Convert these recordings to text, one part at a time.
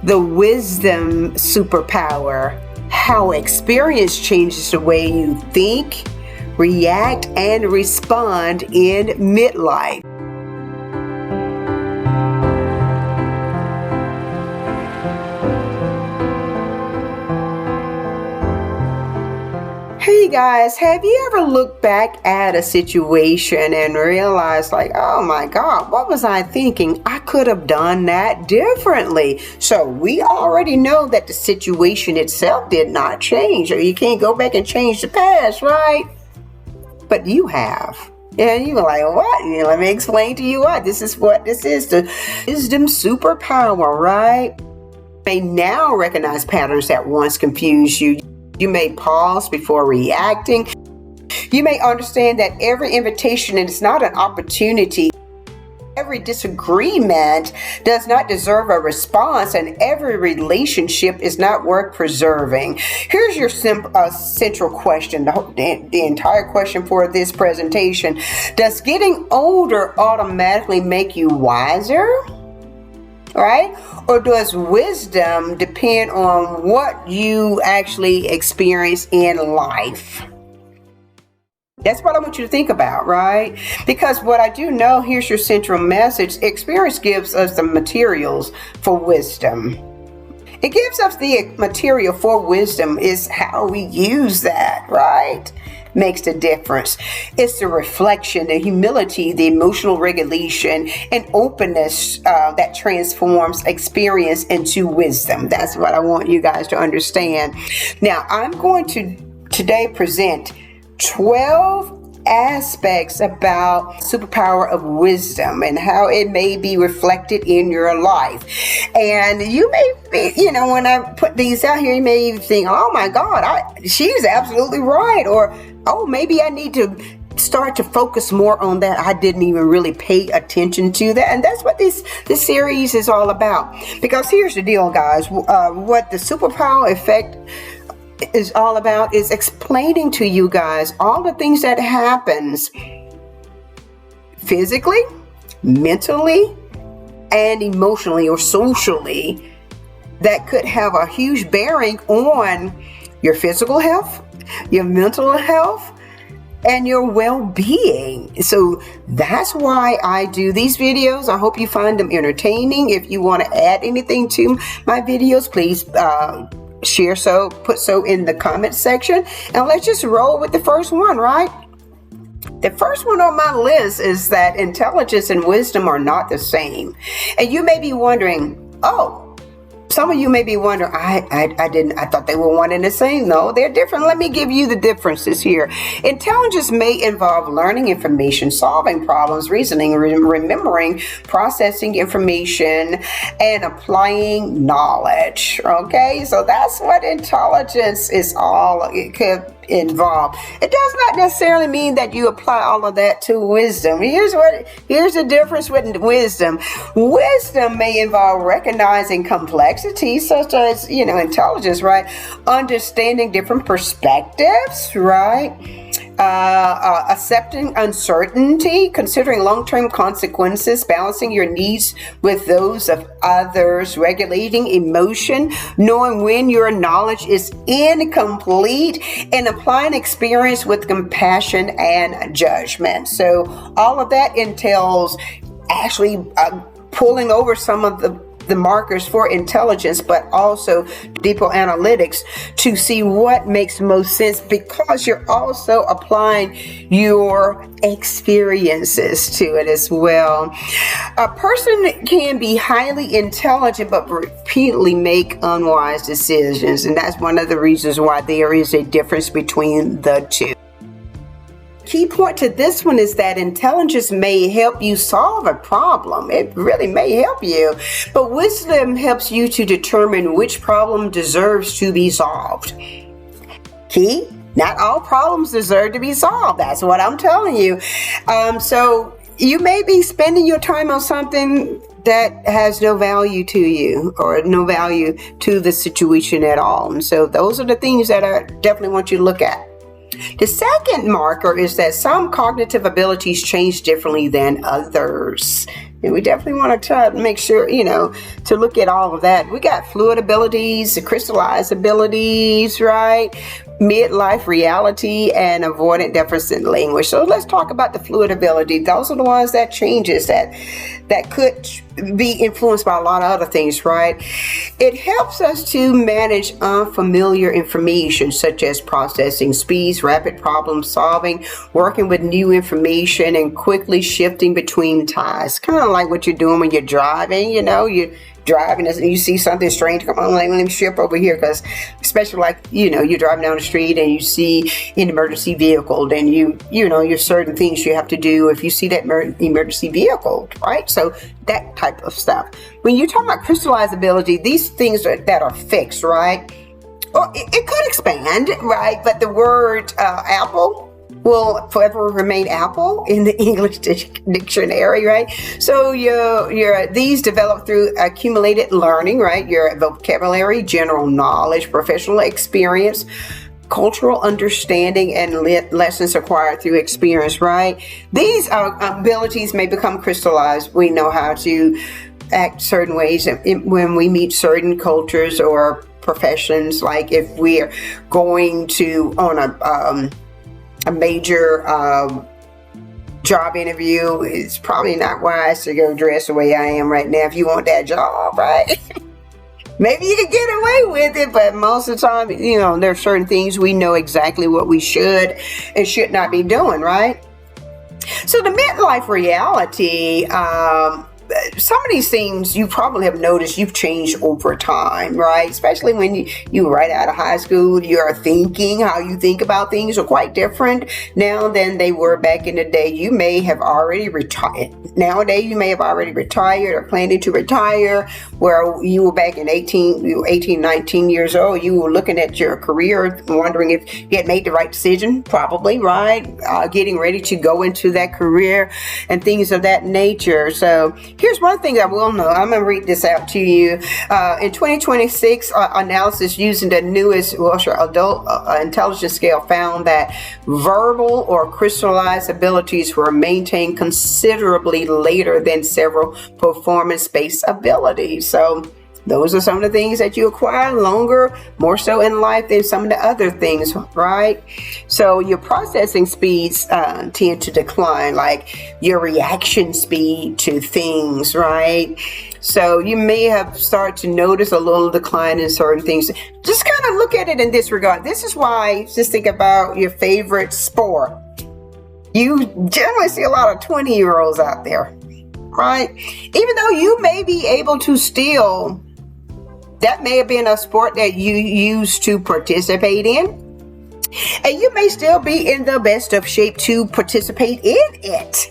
the Wisdom Superpower, how experience changes the way you think, react, and respond in midlife. Hey guys, have you ever looked back at a situation and realized like, oh my God, what was I thinking? I could have done that differently. So we already know that the situation itself did not change, or you can't go back and change the past, right? But you have. And you were like, what? Let me explain to you what this is, the Wisdom Superpower, right? You may now recognize patterns that once confused you. You may pause before reacting. You may understand that every invitation is not an opportunity. Every disagreement does not deserve a response, and every relationship is not worth preserving. Here's your central question, the entire question for this presentation. Does getting older automatically make you wiser? Right? Or does wisdom depend on what you actually experience in life? That's what I want you to think about, right? Because what I do know, here's your central message. Experience gives us the materials for wisdom. It gives us the material for wisdom. Is how we use that, right? Makes the difference. It's the reflection, the humility, the emotional regulation, and openness that transforms experience into wisdom. That's what I want you guys to understand. Now, I'm going to today present 12 aspects about superpower of wisdom and how it may be reflected in your life. And you may be, when I put these out here, you may think, oh my God, she's absolutely right. Or, oh, maybe I need to start to focus more on that. I didn't even really pay attention to that. And that's what this series is all about. Because here's the deal, guys. What the Superpower Effect is all about is explaining to you guys all the things that happens physically, mentally, and emotionally or socially that could have a huge bearing on your physical health, your mental health, and your well-being. So that's why I do these videos. I hope you find them entertaining. If you want to add anything to my videos, please share put in the comment section, and let's just roll with the first one, right? The first one on my list is that intelligence and wisdom are not the same. And you may be wondering, some of you may be wondering, I thought they were one and the same. No, they're different. Let me give you the differences here. Intelligence may involve learning information, solving problems, reasoning, remembering, processing information, and applying knowledge. Okay, so that's what intelligence is all. It could involve. It does not necessarily mean that you apply all of that to wisdom. Here's the difference with wisdom. Wisdom may involve recognizing complexity, such as, intelligence, right? Understanding different perspectives, right? Accepting uncertainty, considering long-term consequences, balancing your needs with those of others, regulating emotion, knowing when your knowledge is incomplete, and applying experience with compassion and judgment. So all of that entails actually pulling over some of the markers for intelligence, but also deeper analytics to see what makes most sense, because you're also applying your experiences to it as well. A person can be highly intelligent but repeatedly make unwise decisions, and that's one of the reasons why there is a difference between the two. Key point to this one is that intelligence may help you solve a problem. It really may help you. But wisdom helps you to determine which problem deserves to be solved. Key, not all problems deserve to be solved. That's what I'm telling you. So you may be spending your time on something that has no value to you or no value to the situation at all. And so those are the things that I definitely want you to look at. The second marker is that some cognitive abilities change differently than others. And we definitely want to try to make sure, to look at all of that. We got fluid abilities, the crystallized abilities, right? Midlife reality and avoidant deficit language. So let's talk about the fluid ability. Those are the ones that changes that could be influenced by a lot of other things, right? It helps us to manage unfamiliar information such as processing speeds, rapid problem solving, working with new information, and quickly shifting between tasks. Kind of like what you're doing when you're driving, you're driving and you see something strange, come on, let me shift over here, because especially like, you're driving down the street and you see an emergency vehicle, then there's certain things you have to do if you see that emergency vehicle, right? So that type of stuff. When you talk about crystallized ability, these things that are fixed, right? Well, it could expand, right? But the word apple will forever remain apple in the English dictionary, right? So these develop through accumulated learning, right? Your vocabulary, general knowledge, professional experience, cultural understanding, and lessons acquired through experience, right? These abilities may become crystallized. We know how to act certain ways when we meet certain cultures or professions, like if we're going to on a major job interview, it's probably not wise to go dress the way I am right now if you want that job, right? Maybe you can get away with it, but most of the time, there are certain things we know exactly what we should and should not be doing, right? So the midlife reality, some of these things you probably have noticed you've changed over time, right? Especially when you right out of high school, you're thinking, how you think about things are quite different now than they were back in the day. You may have already retired. Nowadays, you may have already retired or planning to retire, where you were back in 19 years old. You were looking at your career, wondering if you had made the right decision, probably, right? Getting ready to go into that career and things of that nature. So here's one thing I will know. I'm going to read this out to you. In 2026, analysis using the newest adult intelligence scale found that verbal or crystallized abilities were maintained considerably later than several performance-based abilities. So those are some of the things that you acquire longer, more so in life than some of the other things, right? So your processing speeds tend to decline, like your reaction speed to things, right? So you may have started to notice a little decline in certain things. Just kind of look at it in this regard. This is why, just think about your favorite sport. You generally see a lot of 20-year-olds out there, right? Even though you may be able to still, that may have been a sport that you used to participate in, and you may still be in the best of shape to participate in it,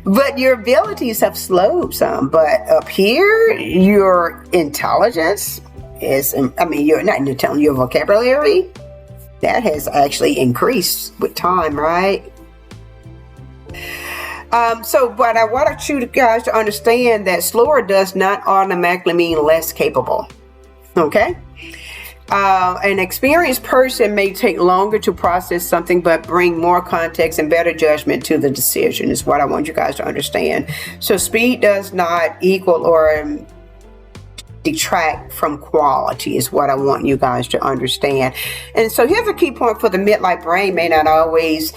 but your abilities have slowed some. But up here, your intelligence is, you're not telling your vocabulary, that has actually increased with time, right? But I want you guys to understand that slower does not automatically mean less capable. Okay? An experienced person may take longer to process something, but bring more context and better judgment to the decision, is what I want you guys to understand. So speed does not equal or detract from quality, is what I want you guys to understand. And so here's a key point for the midlife brain. May not always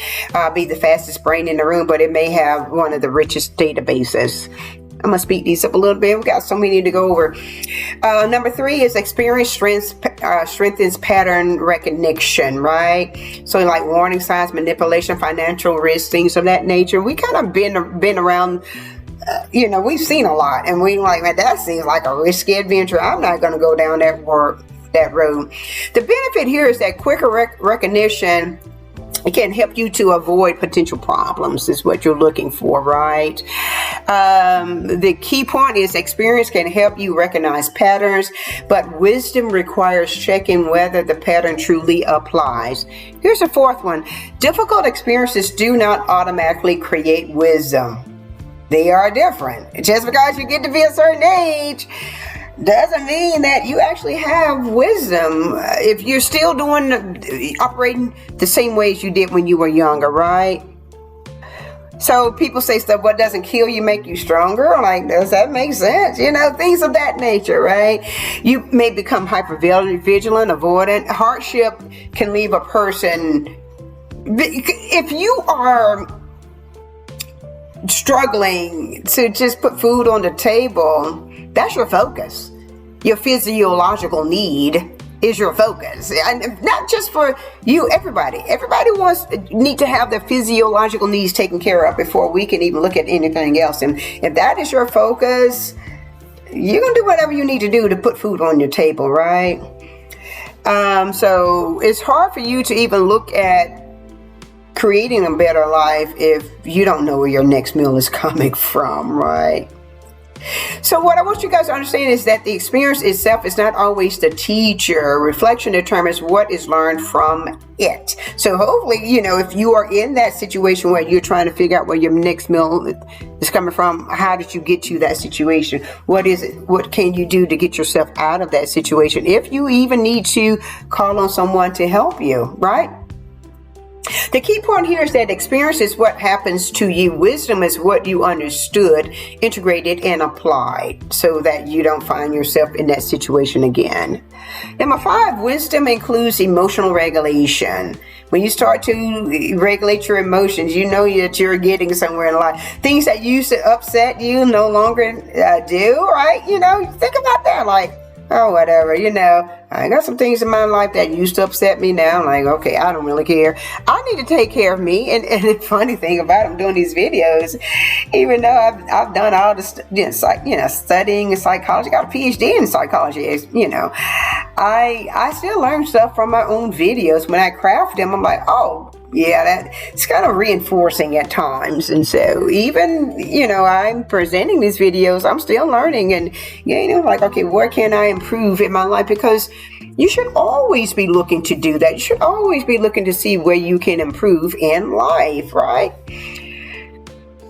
be the fastest brain in the room, but it may have one of the richest databases. I'm going to speed these up a little bit. We got so many to go over. Number 3 is experience strengthens pattern recognition, right? So like warning signs, manipulation, financial risk, things of that nature. We kind of been around, we've seen a lot, and we like, man, that seems like a risky adventure. I'm not going to go down that road. The benefit here is that quicker recognition, it can help you to avoid potential problems, is what you're looking for, right? The key point is experience can help you recognize patterns, but wisdom requires checking whether the pattern truly applies. Here's the 4th one. Difficult experiences do not automatically create wisdom. They are different. Just because you get to be a certain age doesn't mean that you actually have wisdom if you're still operating the same ways you did when you were younger, right? So people say stuff, what doesn't kill you make you stronger? Like, does that make sense? Things of that nature, right? You may become hypervigilant, avoidant. Hardship can leave a person. If you are struggling to just put food on the table, that's your focus. Your physiological need is your focus, and not just for you. Everybody need to have their physiological needs taken care of before we can even look at anything else. And if that is your focus, you're gonna do whatever you need to do to put food on your table, right? So it's hard for you to even look at creating a better life if you don't know where your next meal is coming from, right? So what I want you guys to understand is that the experience itself is not always the teacher. Reflection determines what is learned from it. So hopefully, if you are in that situation where you're trying to figure out where your next meal is coming from, how did you get to that situation? What is it? What can you do to get yourself out of that situation? If you even need to call on someone to help you, right? The key point here is that experience is what happens to you. Wisdom is what you understood, integrated, and applied so that you don't find yourself in that situation again. Number 5, wisdom includes emotional regulation. When you start to regulate your emotions, you know that you're getting somewhere in life. Things that used to upset you no longer do, right? Think about that, like, oh, whatever, I got some things in my life that used to upset me now. I'm like, okay, I don't really care. I need to take care of me. And the funny thing about I'm doing these videos, even though I've done all this, studying psychology, got a PhD in psychology, I still learn stuff from my own videos. When I craft them, I'm like, oh, yeah, it's kind of reinforcing at times. And so even, I'm presenting these videos, I'm still learning and, like, okay, where can I improve in my life? Because you should always be looking to do that. You should always be looking to see where you can improve in life, right?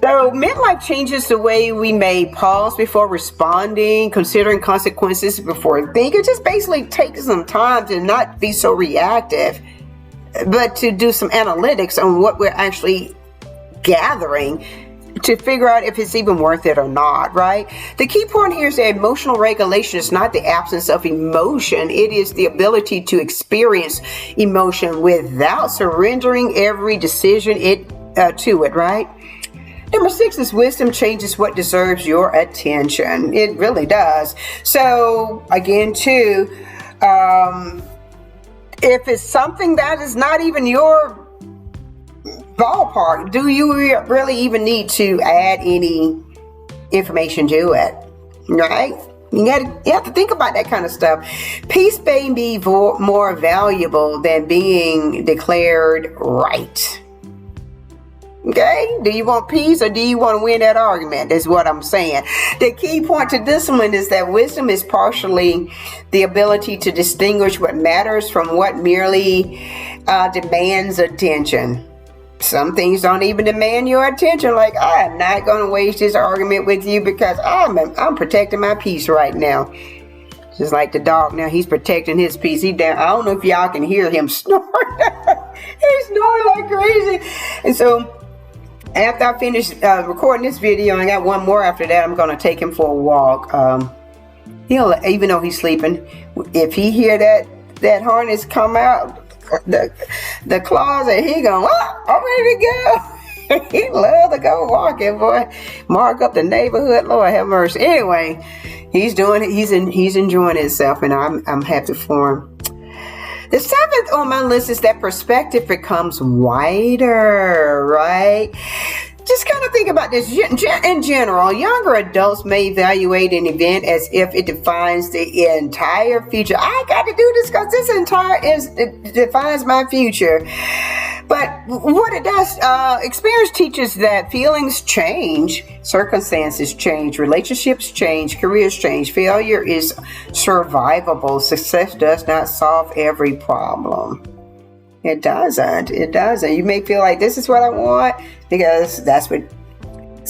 So midlife changes the way we may pause before responding, considering consequences before thinking. It just basically takes some time to not be so reactive, but to do some analytics on what we're actually gathering to figure out if it's even worth it or not, right? The key point here is that emotional regulation is not the absence of emotion. It is the ability to experience emotion without surrendering every decision to it, right? Number 6 is wisdom changes what deserves your attention. It really does. So again, too, if it's something that is not even your ballpark, do you really even need to add any information to it, right? You have to think about that kind of stuff. Peace may be more valuable than being declared right. Okay? Do you want peace or do you want to win that argument? Is what I'm saying. The key point to this one is that wisdom is partially the ability to distinguish what matters from what merely demands attention. Some things don't even demand your attention. Like, I am not going to waste this argument with you because I'm protecting my peace right now. Just like the dog now, he's protecting his peace. I don't know if y'all can hear him snort. He's snoring like crazy. And so after I finish recording this video, I got one more after that, I'm going to take him for a walk. He'll, even though he's sleeping, if he hear that harness come out, the closet, he going, oh, I'm ready to go. He love to go walking, boy. Mark up the neighborhood, Lord have mercy. Anyway, he's enjoying himself, and I'm happy for him. The 7th on my list is that perspective becomes wider, right? Just kind of think about this. In general, younger adults may evaluate an event as if it defines the entire future. I got to do this because it defines my future. But what it does, experience teaches that feelings change, circumstances change, relationships change, careers change. Failure is survivable. Success does not solve every problem. It doesn't. You may feel like this is what I want because that's what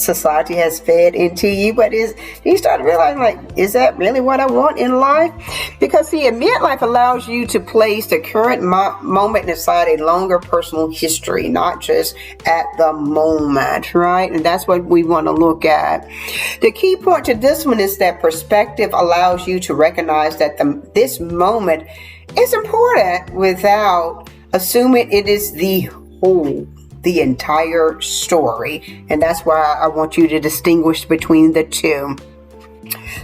society has fed into you, but you start realizing, like, is that really what I want in life? Because see, a midlife allows you to place the current moment inside a longer personal history, not just at the moment, right? And that's what we want to look at. The key point to this one is that perspective allows you to recognize that this moment is important without assuming it is the whole, the entire story. And that's why I want you to distinguish between the two.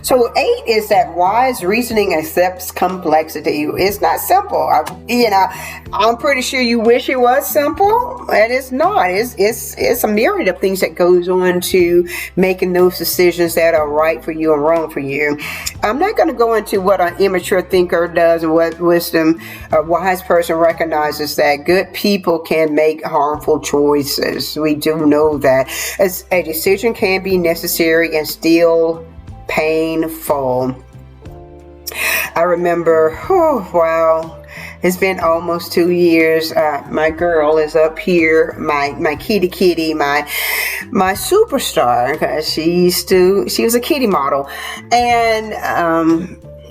So 8 is that wise reasoning accepts complexity. It's not simple. I'm pretty sure you wish it was simple, and it's not. It's a myriad of things that goes on to making those decisions that are right for you and wrong for you. I'm not going to go into what an immature thinker does and what wisdom, a wise person recognizes that good people can make harmful choices. We do know that. As a decision can be necessary and still painful. I remember, it's been almost 2 years. My girl is up here, my kitty, my superstar, because she was a kitty model, and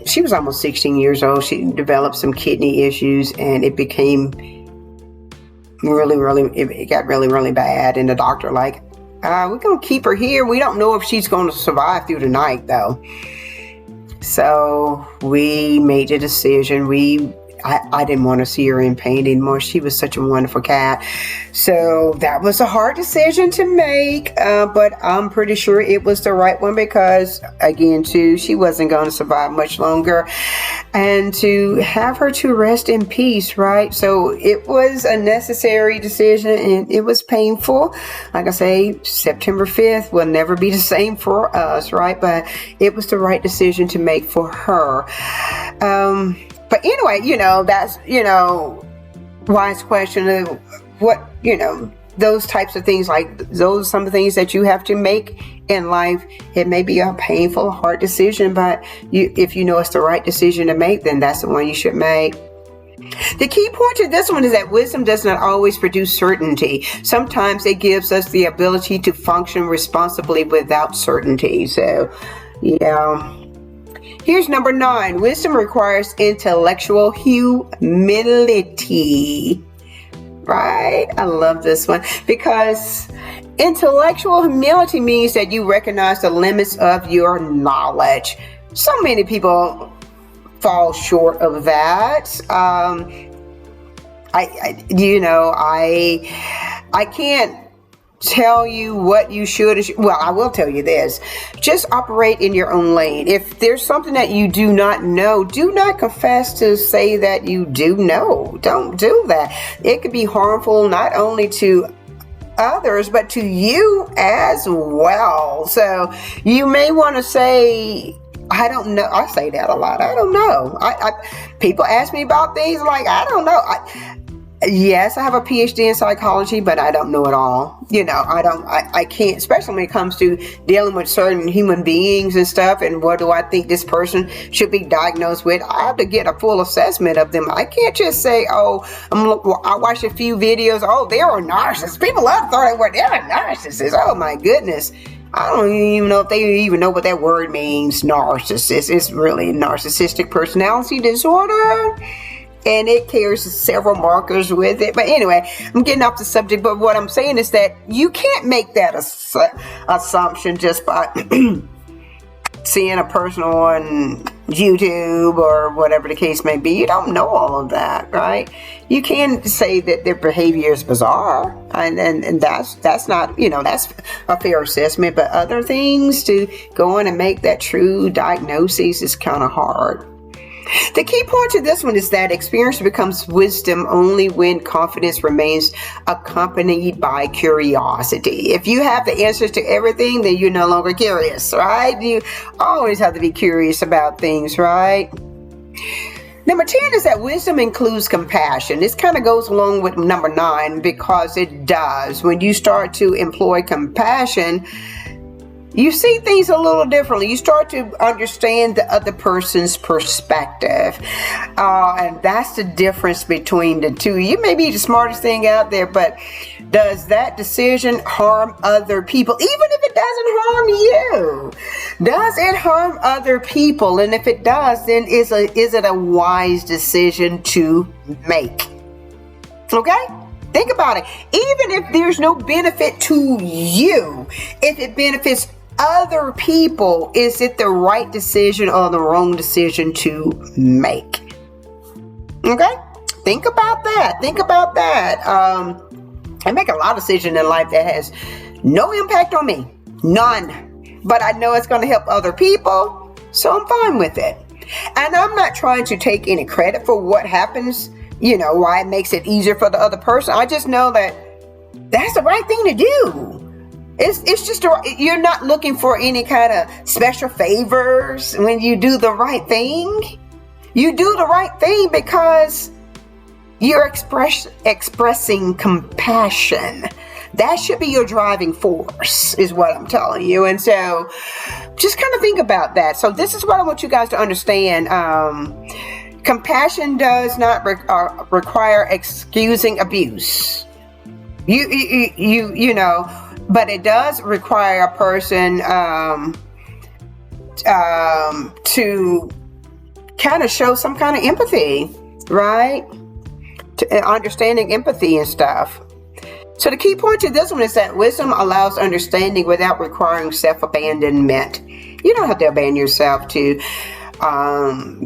she was almost 16 years old. She developed some kidney issues, and it became it got really bad. And the doctor we're going to keep her here. We don't know if she's going to survive through the night, though. So we made a decision. I didn't want to see her in pain anymore. She was such a wonderful cat. So that was a hard decision to make, but I'm pretty sure it was the right one because, again, too, she wasn't going to survive much longer. And to have her to rest in peace, right? So it was a necessary decision, and it was painful. Like I say, September 5th will never be the same for us, right? But it was the right decision to make for her. But anyway, that's, wise question of what, those types of things, like those are some of the things that you have to make in life. It may be a painful, hard decision, but if you know it's the right decision to make, then that's the one you should make. The key point to this one is that wisdom does not always produce certainty. Sometimes it gives us the ability to function responsibly without certainty. So, Here's number 9. Wisdom requires intellectual humility. Right? I love this one because intellectual humility means that you recognize the limits of your knowledge. So many people fall short of that. I can't tell you what you should. Well, I will tell you this. Just operate in your own lane. If there's something that you do not know, do not confess to say that you do know. Don't do that. It could be harmful not only to others, but to you as well. So you may want to say, I don't know. I say that a lot. I don't know. People ask me about things like, I don't know. Yes, I have a PhD in psychology, but I don't know it all. I can't, especially when it comes to dealing with certain human beings and stuff. And what do I think this person should be diagnosed with? I have to get a full assessment of them. I can't just say, I watched a few videos. Oh, they're a narcissist. People love throwing word. They're a narcissist. Oh my goodness. I don't even know if they even know what that word means. Narcissist. It's really a narcissistic personality disorder. And it carries several markers with it. But anyway, I'm getting off the subject. But what I'm saying is that you can't make that assumption just by seeing a person on YouTube or whatever the case may be. You don't know all of that, right? You can say that their behavior is bizarre. And that's not, that's a fair assessment. But other things, to go in and make that true diagnosis is kind of hard. The key point to this one is that experience becomes wisdom only when confidence remains accompanied by curiosity. If you have the answers to everything, then you're no longer curious, right? You always have to be curious about things, right? Number 10 is that wisdom includes compassion. This kind of goes along with number 9 because it does. When you start to employ compassion, You see things a little differently. You start to understand the other person's perspective. And that's the difference between the two. You may be the smartest thing out there, but does that decision harm other people? Even if it doesn't harm you, does it harm other people? And if it does, then is it a wise decision to make? Okay? Think about it. Even if there's no benefit to you, if it benefits other people, is it the right decision or the wrong decision to make? Okay? Think about that. Think about that. I make a lot of decisions in life that has no impact on me. None. But I know it's going to help other people, so I'm fine with it. And I'm not trying to take any credit for what happens, why it makes it easier for the other person. I just know that that's the right thing to do. It's just, you're not looking for any kind of special favors when you do the right thing. You do the right thing because you're expressing compassion. That should be your driving force, is what I'm telling you. And so just kind of think about that. So this is what I want you guys to understand. Compassion does not require excusing abuse. But it does require a person to kind of show some kind of empathy, right? Understanding empathy and stuff. So the key point to this one is that wisdom allows understanding without requiring self-abandonment. You don't have to abandon yourself to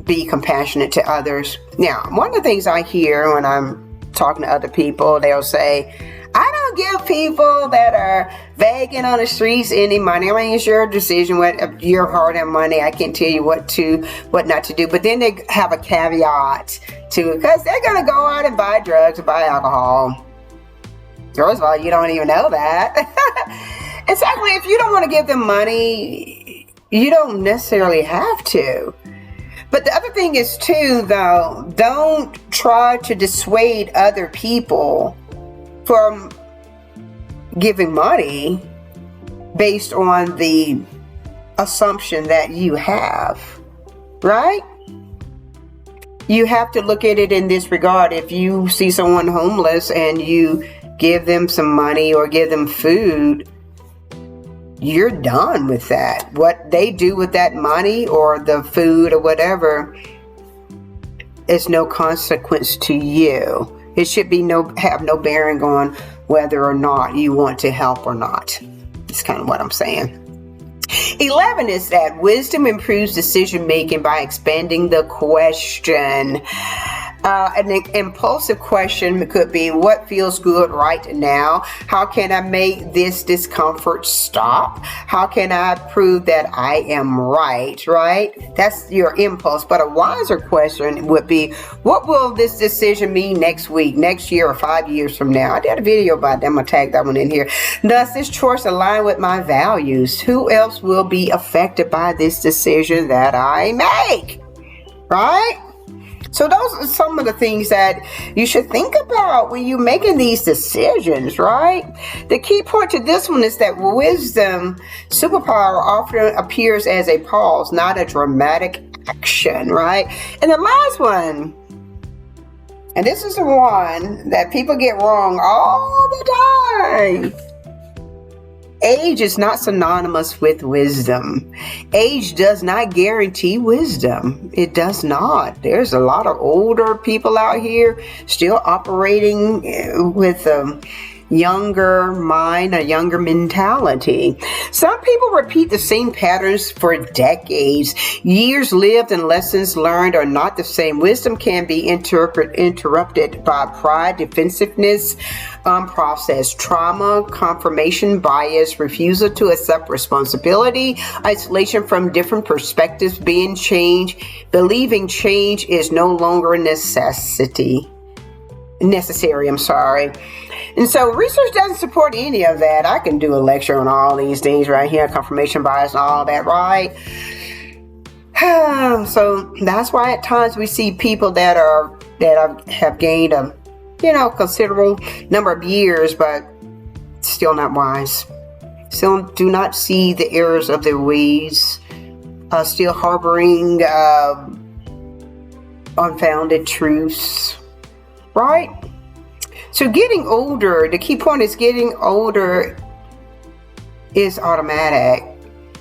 be compassionate to others. Now, one of the things I hear when I'm talking to other people, they'll say, I don't give people that are begging on the streets any money. I mean, it's your decision, what your hard-earned money. I can't tell you what not to do. But then they have a caveat to it, because they're going to go out and buy drugs or buy alcohol. First of all, you don't even know that. And secondly, if you don't want to give them money, you don't necessarily have to. But the other thing is too, though, don't try to dissuade other people from giving money based on the assumption that you have, right? You have to look at it in this regard. If you see someone homeless and you give them some money or give them food, you're done with that. What they do with that money or the food or whatever is no consequence to you. It should be have no bearing on whether or not you want to help or not. That's kind of what I'm saying. 11 is that wisdom improves decision making by expanding the question. An impulsive question could be, what feels good right now? How can I make this discomfort stop? How can I prove that I am right? That's your impulse. But a wiser question would be, what will this decision mean next week, next year, or 5 years from now? I did a video about that. I'm going to tag that one in here. Does this choice align with my values? Who else will be affected by this decision that I make? Right? So those are some of the things that you should think about when you're making these decisions, right? The key point to this one is that wisdom superpower often appears as a pause, not a dramatic action, right? And the last one, and this is the one that people get wrong all the time. Age is not synonymous with wisdom. Age does not guarantee wisdom. It does not. There's a lot of older people out here still operating with a younger mind, a younger mentality. Some people repeat the same patterns for decades. Years lived and lessons learned are not the same. Wisdom can be interrupted by pride, defensiveness, unprocessed trauma, confirmation bias, refusal to accept responsibility, isolation from different perspectives, believing change is no longer a necessary. And so research doesn't support any of that. I can do a lecture on all these things right here, confirmation bias and all that, right? So that's why at times we see people that have gained a considerable number of years, but still not wise. Still do not see the errors of their ways. Still harboring unfounded truths. Right? So getting older, the key point is getting older is automatic.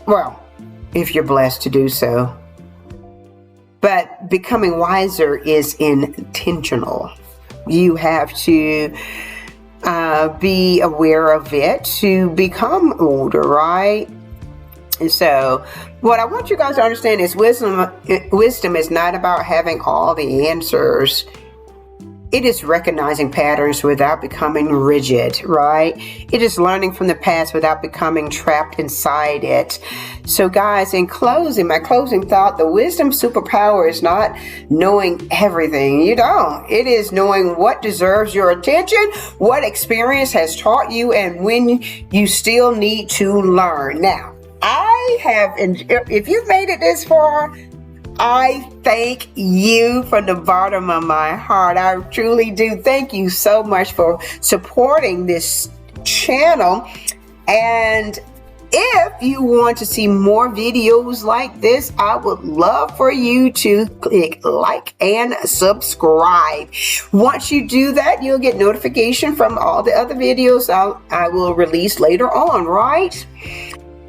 Well, if you're blessed to do so. But becoming wiser is intentional. You have to be aware of it to become older, right? And so what I want you guys to understand is wisdom is not about having all the answers. It is recognizing patterns without becoming rigid, right? It is learning from the past without becoming trapped inside it. So guys, in closing, my closing thought, the wisdom superpower is not knowing everything. You don't. It is knowing what deserves your attention, what experience has taught you, and when you still need to learn. Now, if you've made it this far, I thank you from the bottom of my heart. I truly do. Thank you so much for supporting this channel. And if you want to see more videos like this, I would love for you to click like and subscribe. Once you do that, you'll get notification from all the other videos I will release later on, right?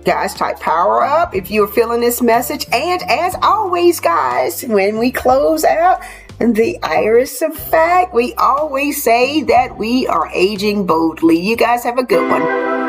Guys, type power up if you're feeling this message. And as always, guys, when we close out the Iris Effect, we always say that we are aging boldly. You guys have a good one.